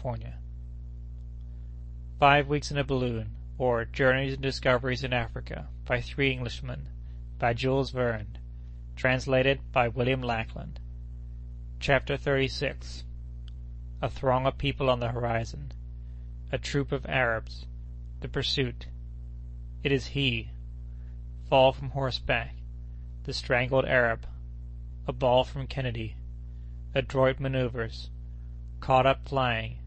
California. 5 Weeks in a Balloon, or Journeys and Discoveries in Africa, by 3 Englishmen, by Jules Verne, translated by William Lackland. Chapter 36. A throng of people on the horizon. A troop of Arabs. The pursuit. It is he. Fall from horseback. The strangled Arab. A ball from Kennedy. Adroit maneuvers. Caught up flying.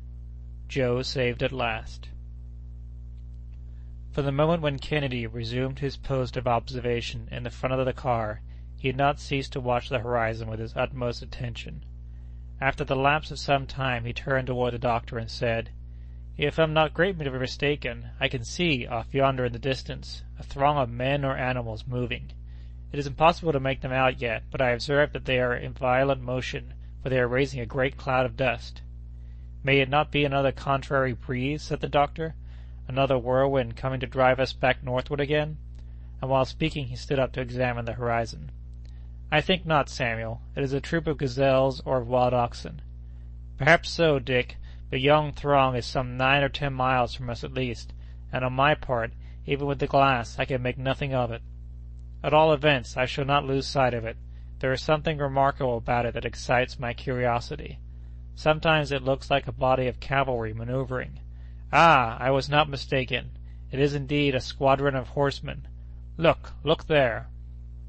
Joe saved at last. From the moment when Kennedy resumed his post of observation in the front of the car, he had not ceased to watch the horizon with his utmost attention. After the lapse of some time, he turned toward the doctor and said, "If I am not greatly mistaken, I can see, off yonder in the distance, a throng of men or animals moving. It is impossible to make them out yet, but I observe that they are in violent motion, for they are raising a great cloud of dust." "May it not be another contrary breeze?" said the doctor. "Another whirlwind coming to drive us back northward again?" And while speaking he stood up to examine the horizon. "I think not, Samuel. It is a troop of gazelles or of wild oxen." "Perhaps so, Dick, but the young throng is some 9 or 10 miles from us at least, and on my part, even with the glass, I can make nothing of it. At all events, I shall not lose sight of it. There is something remarkable about it that excites my curiosity. Sometimes it looks like a body of cavalry manoeuvring. Ah, I was not mistaken. It is indeed a squadron of horsemen. Look there."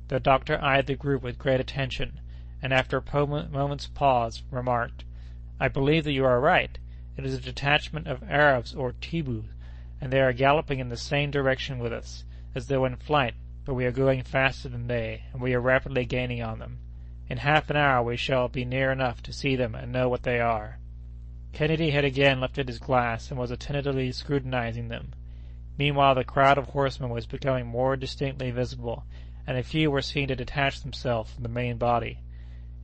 The doctor eyed the group with great attention, and after a moment's pause, remarked, "I believe that you are right. It is a detachment of Arabs or Tibus, and they are galloping in the same direction with us, as though in flight, but we are going faster than they, and we are rapidly gaining on them. In half an hour we shall be near enough to see them and know what they are." Kennedy had again lifted his glass and was attentively scrutinizing them. Meanwhile the crowd of horsemen was becoming more distinctly visible, and a few were seen to detach themselves from the main body.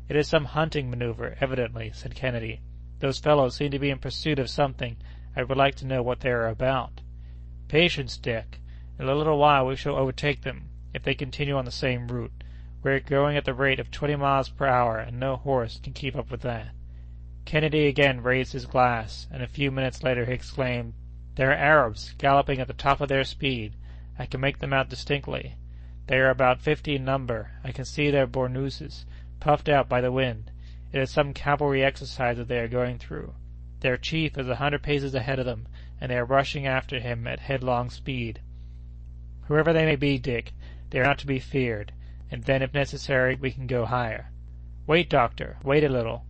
"It is some hunting maneuver, evidently," said Kennedy. "Those fellows seem to be in pursuit of something. I would like to know what they are about." "Patience, Dick. In a little while we shall overtake them, if they continue on the same route. We are going at the rate of 20 miles per hour, and no horse can keep up with that." Kennedy again raised his glass, and a few minutes later he exclaimed, "They are Arabs, galloping at the top of their speed. I can make them out distinctly. They are about 50 in number. I can see their bournouses, puffed out by the wind. It is some cavalry exercise that they are going through. Their chief is 100 paces ahead of them, and they are rushing after him at headlong speed. Whoever they may be, Dick, they are not to be feared, and then, if necessary, we can go higher. Wait, doctor, wait a little."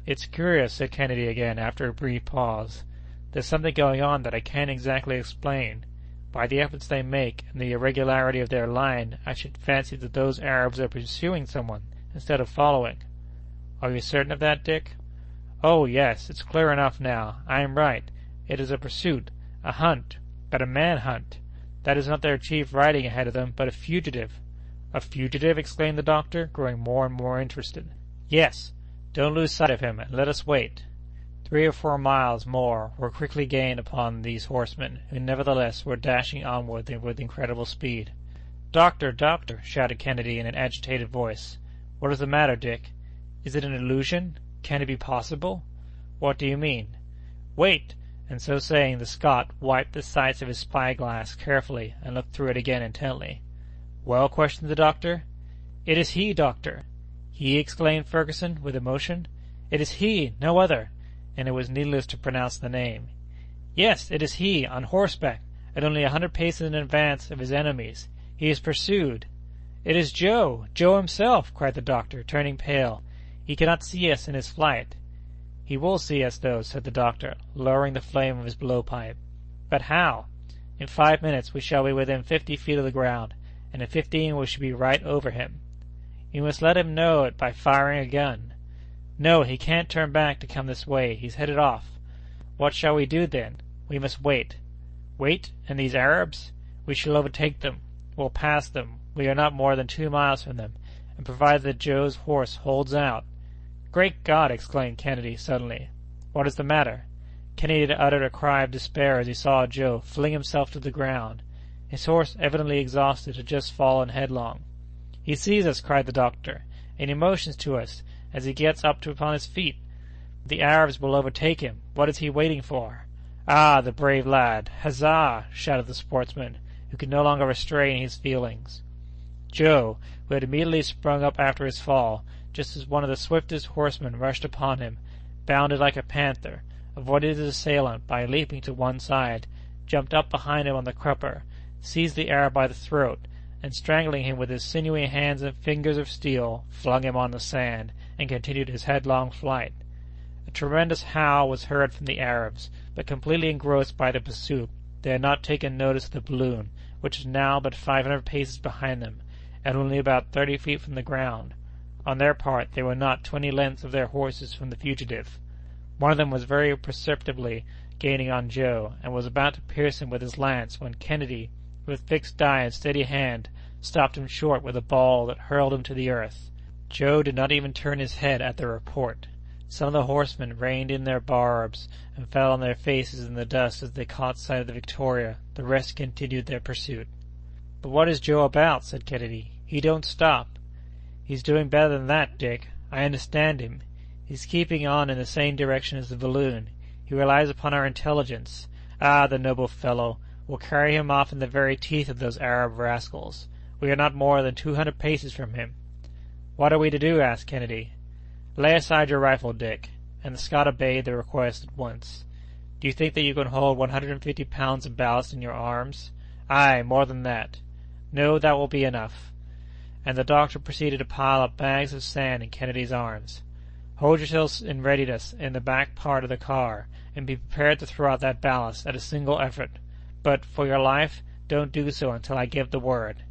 "It's curious," said Kennedy again, after a brief pause. "There's something going on that I can't exactly explain. By the efforts they make, and the irregularity of their line, I should fancy that those Arabs are pursuing someone, instead of following." "Are you certain of that, Dick?" "Oh, yes, it's clear enough now. I am right. It is a pursuit, a hunt, but a man-hunt. That is not their chief riding ahead of them, but a fugitive." "A fugitive?" exclaimed the doctor, growing more and more interested. "Yes. Don't lose sight of him, and let us wait." 3 or 4 miles more were quickly gained upon these horsemen, who nevertheless were dashing onward with incredible speed. "Doctor, doctor!" shouted Kennedy in an agitated voice. "What is the matter, Dick? Is it an illusion? Can it be possible?" "What do you mean?" "Wait!" And so saying, the Scot wiped the sights of his spy-glass carefully and looked through it again intently. "Well?" questioned the doctor. "It is he, doctor!" "He!" exclaimed Ferguson with emotion. "It is he, no other!" And it was needless to pronounce the name. "Yes, it is he, on horseback, at only 100 paces in advance of his enemies. He is pursued." "It is Joe! Joe himself!" cried the doctor, turning pale. "He cannot see us in his flight." "He will see us, though," said the doctor, lowering the flame of his blowpipe. "But how?" "In 5 minutes we shall be within 50 feet of the ground, and in 15 we shall be right over him." "You must let him know it by firing a gun." "No, he can't turn back to come this way. He's headed off." "What shall we do, then?" "We must wait." "Wait? And these Arabs?" "We shall overtake them. We'll pass them. We are not more than 2 miles from them, and provided that Joe's horse holds out—" "Great God!" exclaimed Kennedy suddenly. "What is the matter?" Kennedy uttered a cry of despair as he saw Joe fling himself to the ground. His horse, evidently exhausted, had just fallen headlong. "He sees us!" cried the doctor, "and he motions to us as he gets up upon his feet. The Arabs will overtake him. What is he waiting for? Ah, the brave lad! Huzza! Shouted the sportsman, who could no longer restrain his feelings. Joe, who had immediately sprung up after his fall, just as one of the swiftest horsemen rushed upon him, bounded like a panther, avoided his assailant by leaping to one side, jumped up behind him on the crupper, seized the Arab by the throat, and strangling him with his sinewy hands and fingers of steel, flung him on the sand, and continued his headlong flight. A tremendous howl was heard from the Arabs, but completely engrossed by the pursuit, they had not taken notice of the balloon, which was now but 500 paces behind them, and only about 30 feet from the ground. On their part, they were not 20 lengths of their horses from the fugitive. One of them was very perceptibly gaining on Joe, and was about to pierce him with his lance, when Kennedy, with fixed eye and steady hand, stopped him short with a ball that hurled him to the earth. Joe did not even turn his head at the report. Some of the horsemen reined in their barbs and fell on their faces in the dust as they caught sight of the Victoria. The rest continued their pursuit. "But what is Joe about?" said Kennedy. "He don't stop." "He's doing better than that, Dick. I understand him. He's keeping on in the same direction as the balloon. He relies upon our intelligence. Ah, the noble fellow! We'll carry him off in the very teeth of those Arab rascals. We are not more than 200 paces from him." "What are we to do?" asked Kennedy. "Lay aside your rifle, Dick," and the Scot obeyed the request at once. "Do you think that you can hold 150 pounds of ballast in your arms?" "Aye, more than that." "No, that will be enough." And the doctor proceeded to pile up bags of sand in Kennedy's arms. "Hold yourselves in readiness in the back part of the car, and be prepared to throw out that ballast at a single effort. But, for your life, don't do so until I give the word.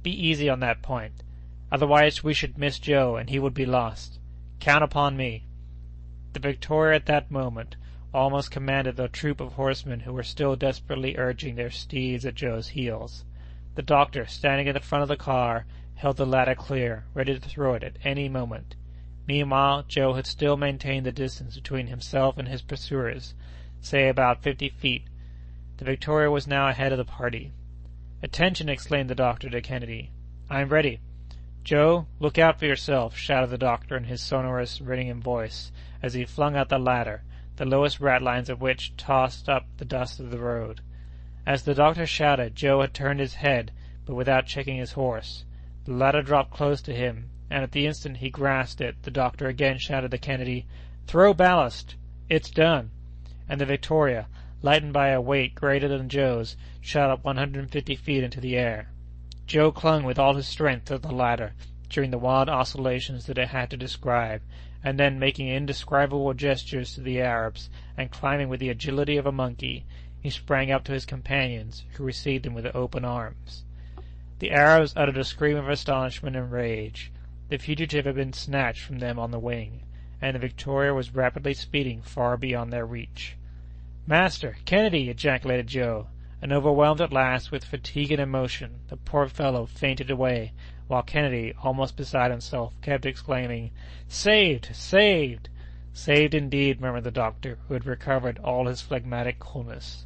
Be easy on that point. Otherwise we should miss Joe, and he would be lost. Count upon me." The Victoria at that moment almost commanded the troop of horsemen who were still desperately urging their steeds at Joe's heels. The doctor, standing in the front of the car, held the ladder clear, ready to throw it at any moment. Meanwhile, Joe had still maintained the distance between himself and his pursuers, say about 50 feet. The Victoria was now ahead of the party. "Attention!" exclaimed the doctor to Kennedy. "I am ready." "Joe, look out for yourself!" shouted the doctor in his sonorous, ringing voice, as he flung out the ladder, the lowest ratlines of which tossed up the dust of the road. As the doctor shouted, Joe had turned his head, but without checking his horse. The ladder dropped close to him, and at the instant he grasped it, the doctor again shouted to Kennedy, "Throw ballast!" "It's done!" And the Victoria, lightened by a weight greater than Joe's, shot up 150 feet into the air. Joe clung with all his strength to the ladder during the wild oscillations that it had to describe, and then, making indescribable gestures to the Arabs, and climbing with the agility of a monkey, he sprang up to his companions, who received him with open arms. The Arabs uttered a scream of astonishment and rage. The fugitive had been snatched from them on the wing, and the Victoria was rapidly speeding far beyond their reach. "Master! Kennedy!" ejaculated Joe, and, overwhelmed at last with fatigue and emotion, the poor fellow fainted away, while Kennedy, almost beside himself, kept exclaiming, "Saved! Saved!" "Saved indeed," murmured the doctor, who had recovered all his phlegmatic coolness.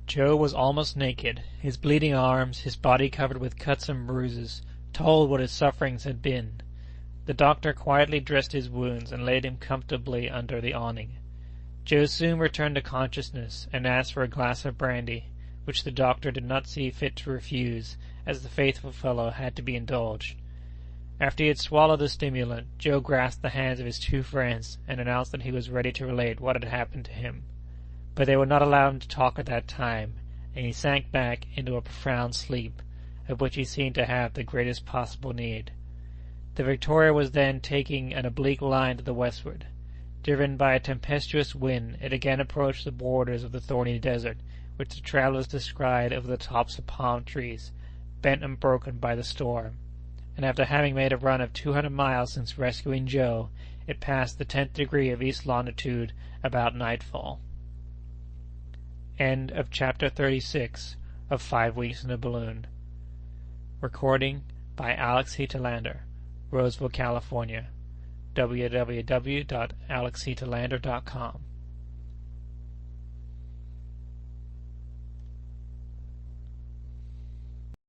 Joe was almost naked. His bleeding arms, his body covered with cuts and bruises, told what his sufferings had been. The doctor quietly dressed his wounds and laid him comfortably under the awning. Joe soon returned to consciousness, and asked for a glass of brandy, which the doctor did not see fit to refuse, as the faithful fellow had to be indulged. After he had swallowed the stimulant, Joe grasped the hands of his two friends, and announced that he was ready to relate what had happened to him. But they would not allow him to talk at that time, and he sank back into a profound sleep, of which he seemed to have the greatest possible need. The Victoria was then taking an oblique line to the westward. Driven by a tempestuous wind, it again approached the borders of the thorny desert, which the travellers descried over the tops of palm trees, bent and broken by the storm, and after having made a run of 200 miles since rescuing Joe, it passed the 10th degree of east longitude about nightfall. End of Chapter 36 of 5 Weeks in a Balloon. Recording by Alex Heatelander, Roseville, California. www.alexheatelander.com